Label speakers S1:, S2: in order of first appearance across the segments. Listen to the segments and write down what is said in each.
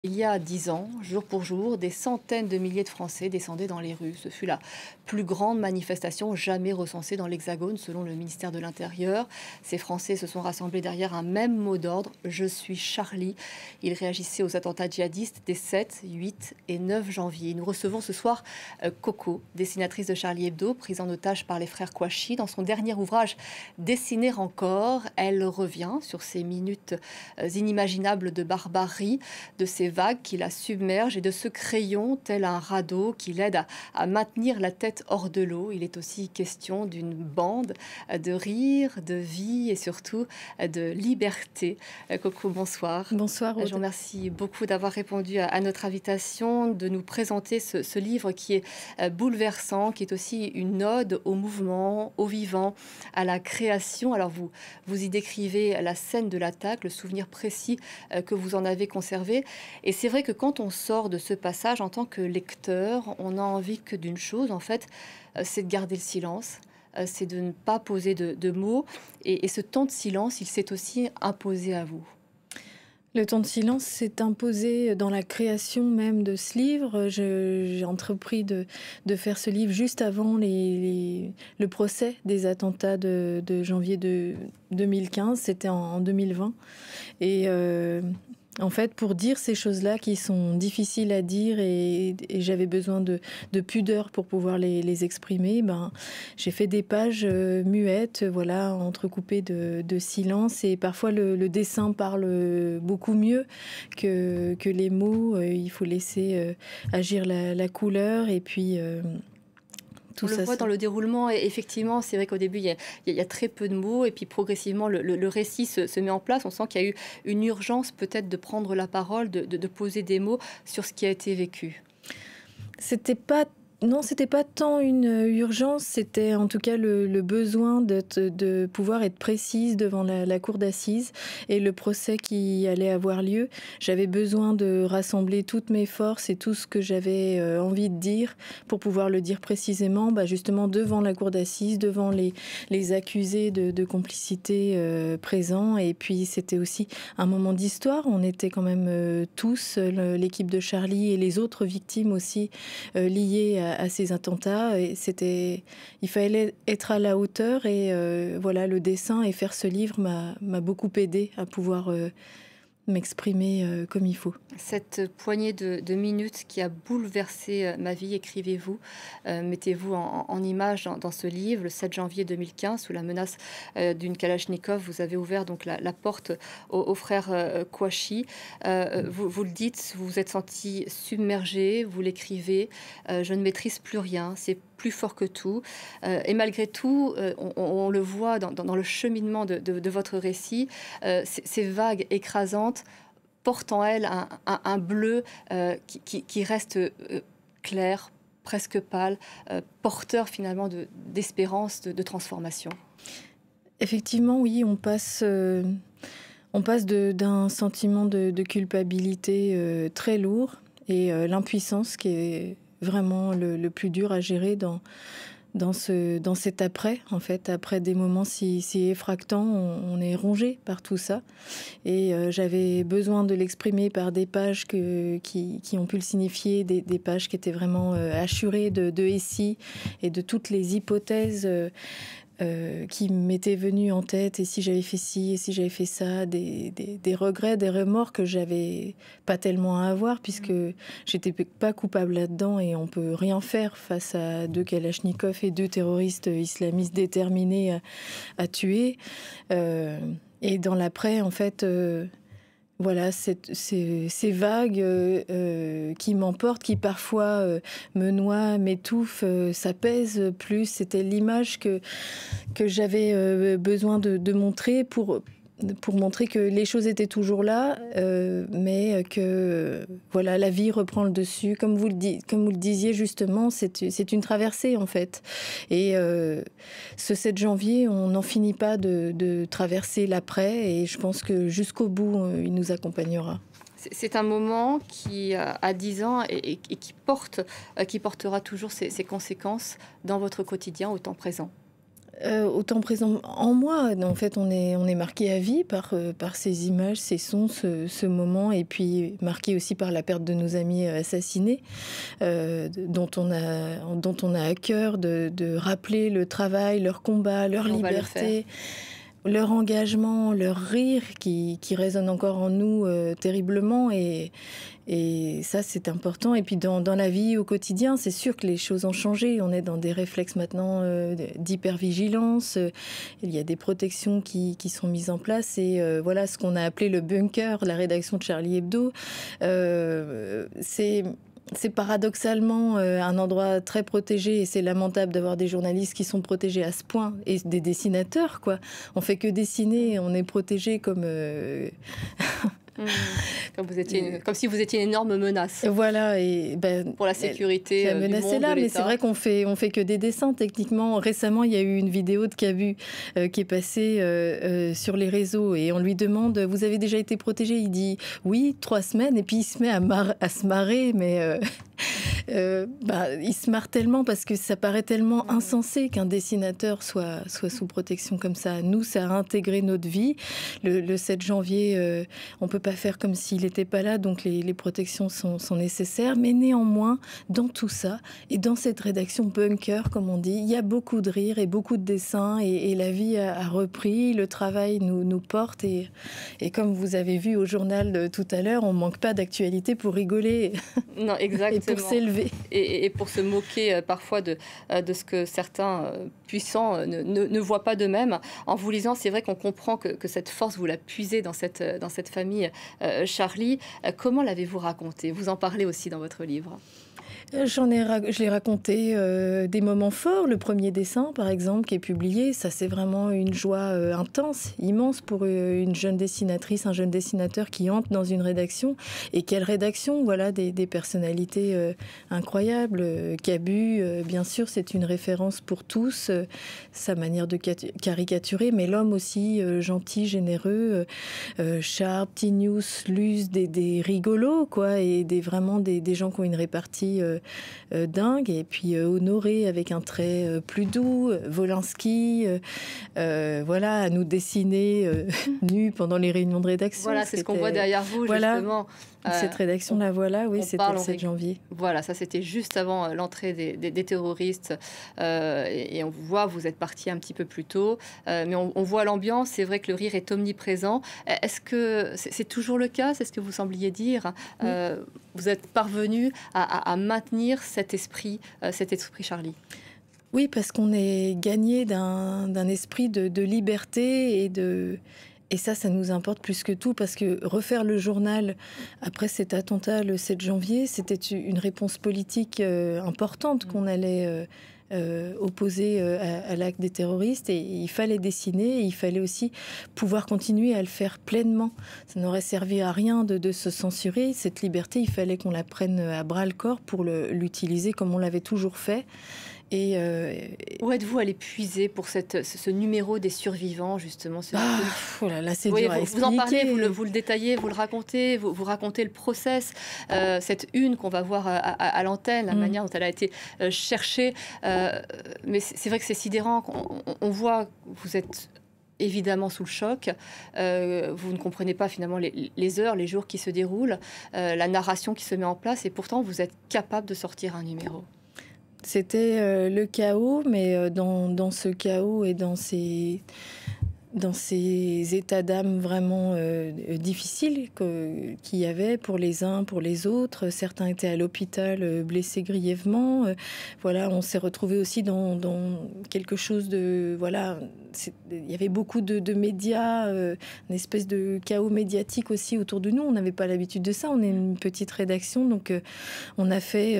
S1: Il y a 10 ans, jour pour jour, des centaines de milliers de Français descendaient dans les rues. Ce fut la plus grande manifestation jamais recensée dans l'Hexagone, selon le ministère de l'Intérieur. Ces Français se sont rassemblés derrière un même mot d'ordre: Je suis Charlie. Ils réagissaient aux attentats djihadistes des 7, 8 et 9 janvier. Nous recevons ce soir Coco, dessinatrice de Charlie Hebdo, prise en otage par les frères Kouachi. Dans son dernier ouvrage, Dessiner encore, elle revient sur ces minutes inimaginables de barbarie, de ces vagues qui la submergent et de ce crayon tel un radeau qui l'aide à maintenir la tête hors de l'eau. Il est aussi question d'une bande de rire, de vie et surtout de liberté. Coco, bonsoir.
S2: Bonsoir
S1: Je vous
S2: Aude.
S1: remercie beaucoup d'avoir répondu à notre invitation, de nous présenter ce livre qui est bouleversant, qui est aussi une ode au mouvement, au vivant, à la création. Alors vous y décrivez la scène de l'attaque, le souvenir précis que vous en avez conservé. Et c'est vrai que quand on sort de ce passage en tant que lecteur, on n'a envie que d'une chose, en fait, c'est de garder le silence, c'est de ne pas poser de mots. Et ce temps de silence, il s'est aussi imposé à vous.
S2: Le temps de silence s'est imposé dans la création même de ce livre. J'ai entrepris de faire ce livre juste avant le procès des attentats de janvier 2015. C'était en 2020. Et en fait, pour dire ces choses-là qui sont difficiles à dire et j'avais besoin de pudeur pour pouvoir les exprimer, j'ai fait des pages muettes, voilà, entrecoupées de silence. Et parfois, le dessin parle beaucoup mieux que les mots. Il faut laisser agir la couleur et puis...
S1: On le voit dans le déroulement, et effectivement, c'est vrai qu'au début, il y a très peu de mots, et puis progressivement, le récit se met en place. On sent qu'il y a eu une urgence peut-être de prendre la parole, de poser des mots sur ce qui a été vécu.
S2: C'était pas tant une urgence, c'était en tout cas le besoin de pouvoir être précise devant la cour d'assises et le procès qui allait avoir lieu. J'avais besoin de rassembler toutes mes forces et tout ce que j'avais envie de dire pour pouvoir le dire précisément, justement devant la cour d'assises, devant les accusés de complicité présents. Et puis c'était aussi un moment d'histoire. On était quand même tous, l'équipe de Charlie et les autres victimes aussi liées à ces attentats. Et il fallait être à la hauteur et voilà, le dessin et faire ce livre m'a beaucoup aidé à pouvoir m'exprimer comme il faut.
S1: Cette poignée de minutes qui a bouleversé ma vie, écrivez-vous, mettez-vous en image dans ce livre. Le 7 janvier 2015, sous la menace d'une Kalachnikov, vous avez ouvert donc la porte aux frères Kouachi. Vous le dites, vous vous êtes senti submergé, vous l'écrivez, je ne maîtrise plus rien, c'est plus fort que tout. Et malgré tout, on le voit dans le cheminement de votre récit, ces vagues écrasantes portent en elle un bleu qui reste clair, presque pâle, porteur finalement d'espérance, de transformation.
S2: Effectivement, oui, on passe d'un sentiment de culpabilité très lourd et l'impuissance qui est vraiment le plus dur à gérer dans cet après, en fait, après des moments si effractants, on est rongé par tout ça. Et j'avais besoin de l'exprimer par des pages qui ont pu le signifier, des pages qui étaient vraiment hachurées de récits et de toutes les hypothèses qui m'étaient venues en tête. Et si j'avais fait ci, et si j'avais fait ça, des regrets, des remords que j'avais pas tellement à avoir, puisque j'étais pas coupable là-dedans et on peut rien faire face à 2 Kalachnikov et 2 terroristes islamistes déterminés à tuer. Et dans l'après, en fait... Voilà, ces vagues qui m'emportent, qui parfois me noient, m'étouffent, ça pèse plus. C'était l'image que j'avais besoin de montrer pour montrer que les choses étaient toujours là, mais que voilà, la vie reprend le dessus. Comme vous le disiez justement, c'est une traversée en fait. Et ce 7 janvier, on n'en finit pas de traverser l'après, et je pense que jusqu'au bout, il nous accompagnera.
S1: C'est un moment qui a 10 ans et qui portera toujours ses conséquences dans votre quotidien au temps présent.
S2: Au temps présent en moi, en fait, on est marqué à vie par ces images, ces sons, ce moment, et puis marqué aussi par la perte de nos amis assassinés, dont on a à cœur de rappeler le travail, leur combat, leur
S1: Et on va le faire.
S2: liberté, leur engagement, leur rire qui résonne encore en nous terriblement, et ça, c'est important. Et puis dans la vie au quotidien, c'est sûr que les choses ont changé. On est dans des réflexes maintenant d'hypervigilance. Il y a des protections qui sont mises en place. Et voilà ce qu'on a appelé le bunker, la rédaction de Charlie Hebdo. C'est paradoxalement un endroit très protégé, et c'est lamentable d'avoir des journalistes qui sont protégés à ce point, et des dessinateurs, quoi. On fait que dessiner, on est protégé comme...
S1: Comme si vous étiez une énorme menace
S2: Voilà,
S1: pour la sécurité
S2: la
S1: du
S2: menace
S1: monde,
S2: est là,
S1: de
S2: mais c'est
S1: l'État.
S2: vrai qu'on fait que des dessins. Techniquement, récemment, il y a eu une vidéo de Cabu qui est passée sur les réseaux, et on lui demande: vous avez déjà été protégé? Il dit oui, 3 semaines, et puis il se met à se marrer, mais il se marre tellement parce que ça paraît tellement insensé qu'un dessinateur soit sous protection comme ça. Nous, ça a intégré notre vie. Le 7 janvier, on peut pas faire comme s'il n'était pas là, donc les protections sont nécessaires. Mais néanmoins, dans tout ça, et dans cette rédaction bunker, comme on dit, il y a beaucoup de rire et beaucoup de dessins, et la vie a repris, le travail nous porte, et comme vous avez vu au journal tout à l'heure, on manque pas d'actualité pour rigoler
S1: Non, exactement.
S2: et pour s'élever.
S1: Et pour se moquer parfois de ce que certains puissants ne voient pas d'eux-mêmes. En vous lisant, c'est vrai qu'on comprend que cette force, vous la puisez dans cette famille Charlie. Comment l'avez-vous raconté? Vous en parlez aussi dans votre livre.
S2: Je l'ai raconté des moments forts. Le premier dessin, par exemple, qui est publié, ça c'est vraiment une joie intense, immense pour une jeune dessinatrice, un jeune dessinateur qui entre dans une rédaction. Et quelle rédaction! Voilà, des personnalités incroyables. Cabu, bien sûr, c'est une référence pour tous, sa manière de caricaturer, mais l'homme aussi gentil, généreux, Sharp, Tinius, Luz, des rigolos, quoi, et vraiment des gens qui ont une répartie dingue. Et puis Honoré avec un trait plus doux, Wolinski, voilà, à nous dessiner nus pendant les réunions de rédaction.
S1: Voilà, c'est ce qu'on voit derrière vous,
S2: voilà,
S1: justement.
S2: Cette rédaction, la voilà, oui, c'était le 7 janvier.
S1: Voilà, ça c'était juste avant l'entrée des terroristes. Et on voit, vous êtes parti un petit peu plus tôt, mais on voit l'ambiance. C'est vrai que le rire est omniprésent. Est-ce que c'est toujours le cas? C'est ce que vous sembliez dire.
S2: Oui.
S1: Vous êtes parvenu à maintenir cet esprit Charlie.
S2: Oui, parce qu'on est gagné d'un esprit de liberté et ça nous importe plus que tout, parce que refaire le journal après cet attentat le 7 janvier, c'était une réponse politique importante qu'on allait opposer à l'acte des terroristes, et il fallait dessiner, et il fallait aussi pouvoir continuer à le faire pleinement. Ça n'aurait servi à rien de se censurer. Cette liberté, il fallait qu'on la prenne à bras-le-corps pour l'utiliser comme on l'avait toujours fait.
S1: Où êtes-vous allé puiser pour ce numéro des survivants, justement?
S2: Oh là là, c'est dur à expliquer.
S1: Vous en parlez, vous le détaillez, vous le racontez, vous racontez le process, cette une qu'on va voir à l'antenne, la manière dont elle a été cherchée. Mais c'est vrai que c'est sidérant. On voit que vous êtes évidemment sous le choc. Vous ne comprenez pas finalement les heures, les jours qui se déroulent, la narration qui se met en place, et pourtant vous êtes capable de sortir un numéro.
S2: C'était le chaos, mais dans ce chaos et dans ces états d'âme vraiment difficiles qu'il y avait pour les uns, pour les autres. Certains étaient à l'hôpital, blessés grièvement. Voilà, on s'est retrouvés aussi dans quelque chose de... Voilà, il y avait beaucoup de médias, une espèce de chaos médiatique aussi autour de nous. On n'avait pas l'habitude de ça. On est une petite rédaction, donc on a fait...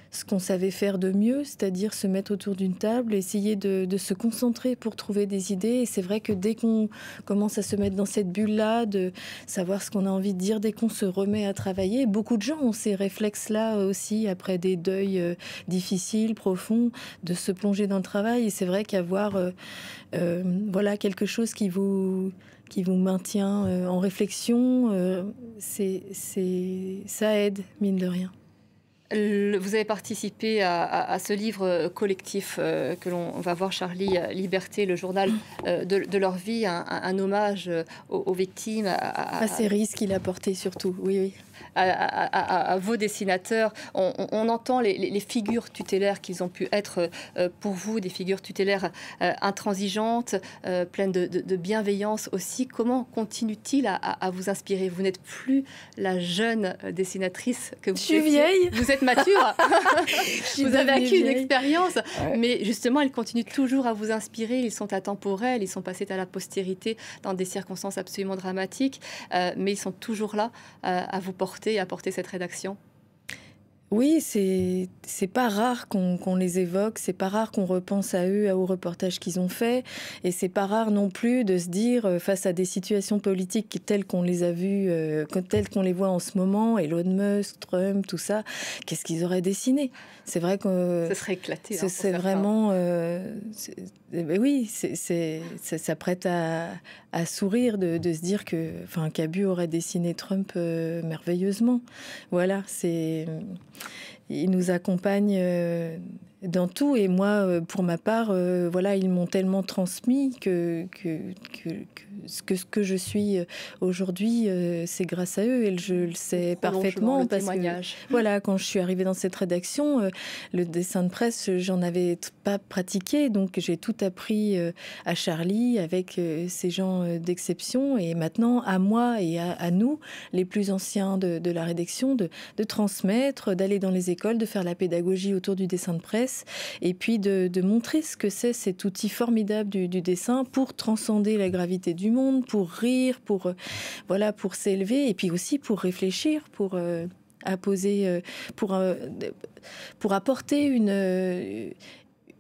S2: ce qu'on savait faire de mieux, c'est-à-dire se mettre autour d'une table, essayer de se concentrer pour trouver des idées. Et c'est vrai que dès qu'on commence à se mettre dans cette bulle-là, de savoir ce qu'on a envie de dire, dès qu'on se remet à travailler, beaucoup de gens ont ces réflexes-là aussi, après des deuils difficiles, profonds, de se plonger dans le travail. Et c'est vrai qu'avoir voilà, quelque chose qui vous maintient en réflexion, ça aide, mine de rien.
S1: Vous avez participé à ce livre collectif que l'on va voir, Charlie, Liberté, le journal de leur vie, un hommage aux victimes.
S2: À ces risques qu'il a portés surtout, oui, oui.
S1: À vos dessinateurs. On entend les figures tutélaires qu'ils ont pu être pour vous, des figures tutélaires intransigeantes, pleines de bienveillance aussi. Comment continue-t-il à vous inspirer? Vous n'êtes plus la jeune dessinatrice que vous étiez.
S2: Je suis vieille.
S1: Vous êtes mature. Vous avez acquis une expérience. Ouais. Mais justement, ils continuent toujours à vous inspirer. Ils sont atemporels. Ils sont passés à la postérité dans des circonstances absolument dramatiques. Mais ils sont toujours là à vous porter et à porter cette rédaction.
S2: Oui, c'est pas rare qu'on les évoque, c'est pas rare qu'on repense à eux, aux reportages qu'ils ont faits, et c'est pas rare non plus de se dire, face à des situations politiques telles qu'on les a vues, telles qu'on les voit en ce moment, Elon Musk, Trump, tout ça, qu'est-ce qu'ils auraient dessiné? C'est vrai que...
S1: Ça serait éclaté.
S2: C'est vraiment... oui, ça prête à sourire de se dire qu'Abu aurait dessiné Trump merveilleusement. Voilà, il nous accompagne dans tout, et moi, pour ma part, voilà, ils m'ont tellement transmis que ce que je suis aujourd'hui, c'est grâce à eux, et je le sais parfaitement, parce que voilà, quand je suis arrivée dans cette rédaction, le dessin de presse, j'en avais pas pratiqué, donc j'ai tout appris à Charlie avec ces gens d'exception, et maintenant à moi et à nous, les plus anciens de la rédaction, de transmettre, d'aller dans les écoles, de faire la pédagogie autour du dessin de presse, et puis de montrer ce que c'est cet outil formidable du dessin pour transcender la gravité du monde, pour rire, pour s'élever, et puis aussi pour réfléchir, pour apporter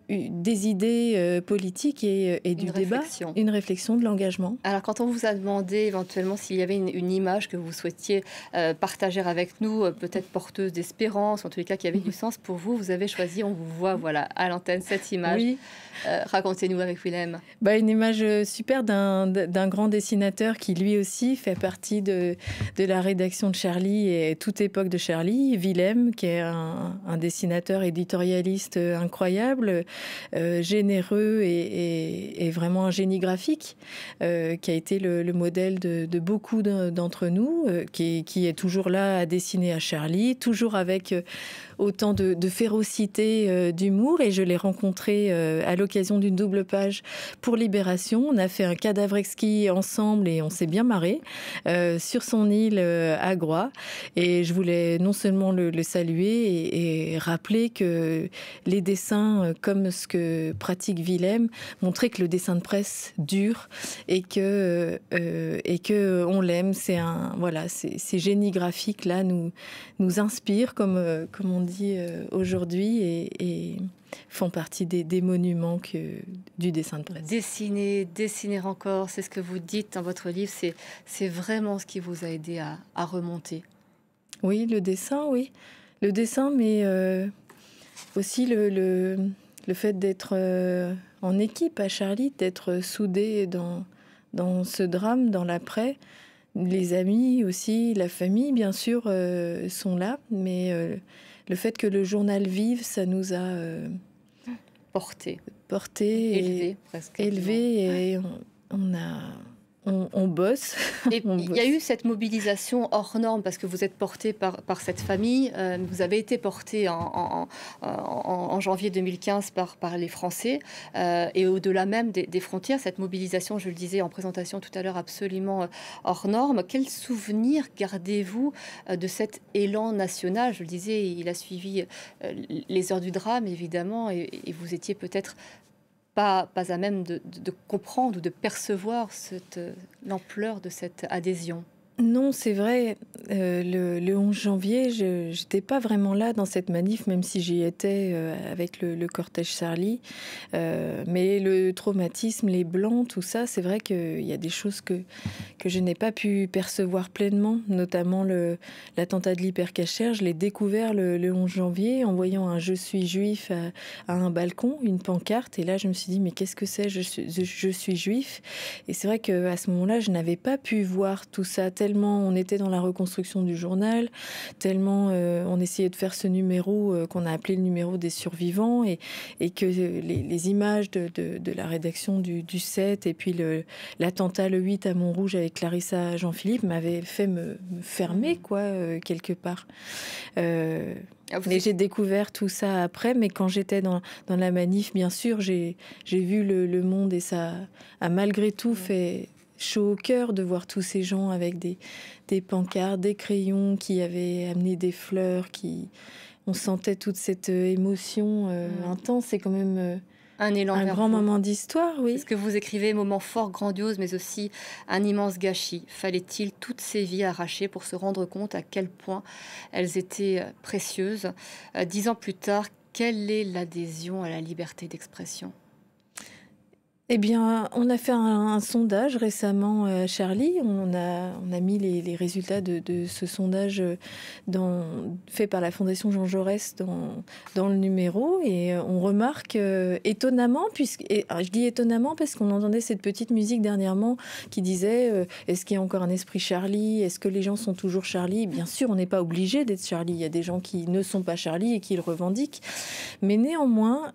S2: des idées politiques et du débat, une réflexion, de l'engagement.
S1: Alors, quand on vous a demandé éventuellement s'il y avait une image que vous souhaitiez partager avec nous, peut-être porteuse d'espérance, en tous les cas qui avait du sens pour vous, vous avez choisi, on vous voit à l'antenne, cette image. Oui. Racontez-nous avec Willem.
S2: Une image super d'un grand dessinateur qui lui aussi fait partie de la rédaction de Charlie et toute époque de Charlie, Willem, qui est un dessinateur éditorialiste incroyable, généreux et vraiment un génie graphique, qui a été le modèle de beaucoup d'entre nous, qui est toujours là à dessiner à Charlie, toujours avec autant de férocité, d'humour, et je l'ai rencontré à l'occasion d'une double page pour Libération. On a fait un cadavre exquis ensemble et on s'est bien marré sur son île à Groix, et je voulais non seulement le saluer et rappeler que les dessins comme ce que pratique Willem montraient que le dessin de presse dure et que on l'aime. Ces génies graphiques là nous inspirent, comme on dit aujourd'hui, et font partie des monuments du dessin de presse.
S1: Dessiner encore, c'est ce que vous dites dans votre livre, c'est vraiment ce qui vous a aidé à remonter.
S2: Oui, le dessin, mais aussi le fait d'être en équipe à Charlie, d'être soudés dans ce drame, dans l'après. Les amis aussi, la famille, bien sûr, sont là, mais le fait que le journal vive, ça nous a
S1: porté,
S2: élevé, et on bosse.
S1: Et il y a eu cette mobilisation hors norme, parce que vous êtes porté par cette famille. Vous avez été porté en janvier 2015 par les Français, et au-delà même des frontières. Cette mobilisation, je le disais en présentation tout à l'heure, absolument hors norme. Quel souvenir gardez-vous de cet élan national? Je le disais, il a suivi les heures du drame, évidemment, et vous étiez peut-être pas à même de comprendre ou de percevoir l'ampleur de cette adhésion.
S2: Non, c'est vrai. Le 11 janvier, je n'étais pas vraiment là dans cette manif, même si j'y étais avec le cortège Charlie. Mais le traumatisme, les blancs, tout ça, c'est vrai qu'il y a des choses que je n'ai pas pu percevoir pleinement, notamment l'attentat de l'Hypercacher. Je l'ai découvert le 11 janvier en voyant un « Je suis juif » à un balcon, une pancarte. Et là, je me suis dit, mais qu'est-ce que c'est, je suis juif? Et c'est vrai qu'à ce moment-là, je n'avais pas pu voir tout ça tellement tellement on était dans la reconstruction du journal, tellement on essayait de faire ce numéro qu'on a appelé le numéro des survivants, et que les images de la rédaction du 7 et puis l'attentat le 8 à Montrouge avec Clarissa Jean-Philippe m'avaient fait me fermer, quoi, quelque part. Mais j'ai découvert tout ça après, mais quand j'étais dans la manif, bien sûr, j'ai vu le monde, et ça a malgré tout fait chaud au cœur de voir tous ces gens avec des pancartes, des crayons, qui avaient amené des fleurs, on sentait toute cette émotion intense. C'est quand même
S1: un élan
S2: un grand moment d'histoire, oui.
S1: C'est ce que vous écrivez, moment fort, grandiose, mais aussi un immense gâchis. Fallait-il toutes ces vies arrachées pour se rendre compte à quel point elles étaient précieuses? 10 ans plus tard, quelle est l'adhésion à la liberté d'expression?
S2: Eh bien, on a fait un sondage récemment à Charlie. On a mis les résultats de ce sondage fait par la Fondation Jean Jaurès dans le numéro. Et on remarque étonnamment, je dis étonnamment parce qu'on entendait cette petite musique dernièrement qui disait est-ce qu'il y a encore un esprit Charlie? Est-ce que les gens sont toujours Charlie? Bien sûr, on n'est pas obligé d'être Charlie. Il y a des gens qui ne sont pas Charlie et qui le revendiquent. Mais néanmoins,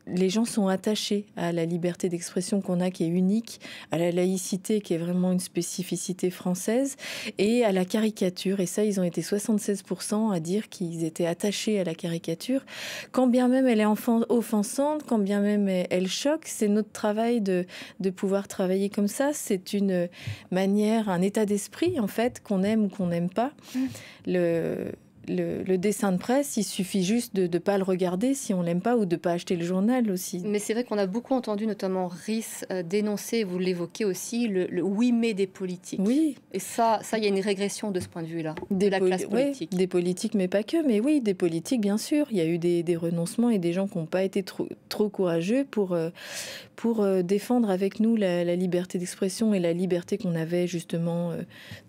S2: les gens sont attachés à la liberté d'expression qu'on a, qui est unique, à la laïcité, qui est vraiment une spécificité française, et à la caricature. Et ça, ils ont été 76% à dire qu'ils étaient attachés à la caricature. Quand bien même elle est offensante, quand bien même elle choque, c'est notre travail de pouvoir travailler comme ça. C'est une manière, un état d'esprit, en fait, qu'on aime ou qu'on n'aime pas. Le dessin de presse, il suffit juste de ne pas le regarder si on l'aime pas, ou de ne pas acheter le journal aussi.
S1: Mais c'est vrai qu'on a beaucoup entendu, notamment Rhys, dénoncer, vous l'évoquez aussi, le oui mais des politiques.
S2: Oui.
S1: Et ça, il y a une régression de ce point de vue-là, de la classe politique.
S2: Oui, des politiques, mais pas que. Mais oui, des politiques, bien sûr. Il y a eu des renoncements et des gens qui n'ont pas été trop courageux pour défendre avec nous la liberté d'expression et la liberté qu'on avait justement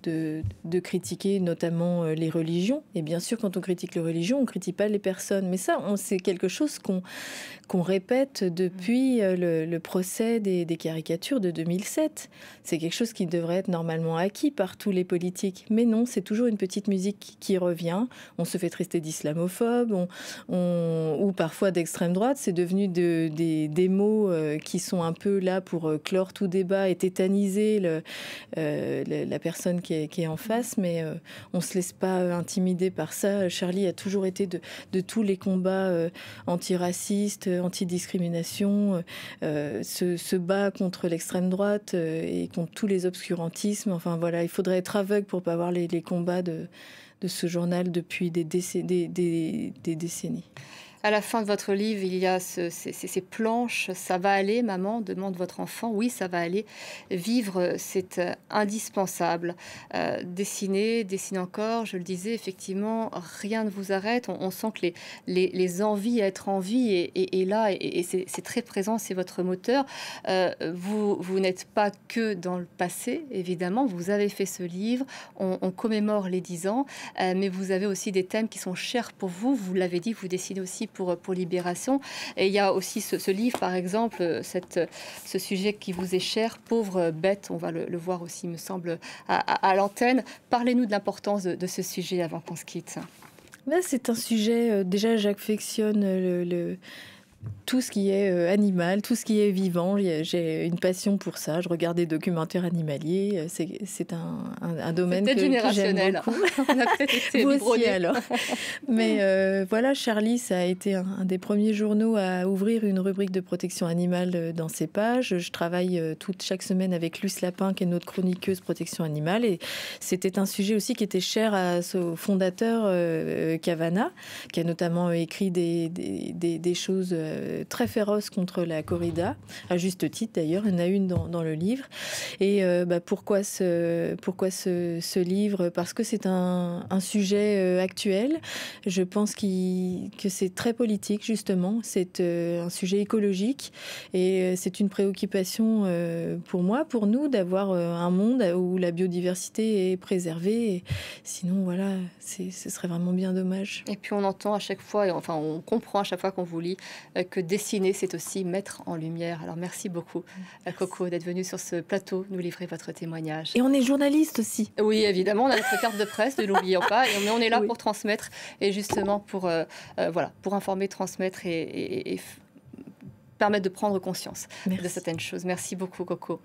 S2: de critiquer notamment les religions. Et bien sûr, quand on critique les religions, on ne critique pas les personnes. Mais ça, c'est quelque chose qu'on répète depuis le procès des caricatures de 2007. C'est quelque chose qui devrait être normalement acquis par tous les politiques. Mais non, c'est toujours une petite musique qui revient. On se fait traiter d'islamophobes ou parfois d'extrême droite. C'est devenu des mots qui sont un peu là pour clore tout débat et tétaniser la personne qui est en face. Mais on ne se laisse pas intimider par ça. Charlie a toujours été de tous les combats antiracistes, anti-discrimination, se bat contre l'extrême droite et contre tous les obscurantismes. Enfin voilà, il faudrait être aveugle pour ne pas voir les combats de ce journal depuis des décennies.
S1: À la fin de votre livre, il y a ces planches. Ça va aller, maman, demande votre enfant. Oui, ça va aller. Vivre, c'est indispensable. Dessiner encore, je le disais, effectivement, rien ne vous arrête. On sent que les envies à être en vie est là, et c'est très présent, c'est votre moteur. Vous n'êtes pas que dans le passé, évidemment. Vous avez fait ce livre. On commémore les 10 ans, mais vous avez aussi des thèmes qui sont chers pour vous. Vous l'avez dit, vous dessinez aussi pour Libération. Et il y a aussi ce livre, par exemple, ce sujet qui vous est cher, Pauvre bête. On va le voir aussi, me semble, à l'antenne. Parlez-nous de l'importance de ce sujet avant qu'on se quitte.
S2: Là, c'est un sujet, déjà j'affectionne tout ce qui est animal, tout ce qui est vivant. J'ai une passion pour ça. Je regarde des documentaires animaliers. C'est un domaine que j'aime beaucoup.
S1: On a peut-être été
S2: vous
S1: biberonnés.
S2: aussi alors. Mais voilà, Charlie, ça a été un des premiers journaux à ouvrir une rubrique de protection animale dans ses pages. Je travaille chaque semaine avec Luce Lapin, qui est notre chroniqueuse protection animale. Et c'était un sujet aussi qui était cher à ce fondateur Cavana, qui a notamment écrit des choses très féroce contre la corrida, à juste titre d'ailleurs, il y en a une dans le livre. Et pourquoi ce livre? Parce que c'est un sujet actuel. Je pense que c'est très politique, justement. C'est un sujet écologique et c'est une préoccupation pour moi, pour nous, d'avoir un monde où la biodiversité est préservée. Et sinon, voilà, ce serait vraiment bien dommage.
S1: Et puis on entend à chaque fois, on comprend à chaque fois qu'on vous lit que dessiner, c'est aussi mettre en lumière. Alors merci beaucoup, Coco, d'être venue sur ce plateau nous livrer votre témoignage.
S2: Et on est journaliste aussi.
S1: Oui, évidemment, on a notre carte de presse, ne l'oublions pas, mais on est là pour transmettre et justement pour informer, transmettre et permettre de prendre conscience de certaines choses. Merci beaucoup, Coco.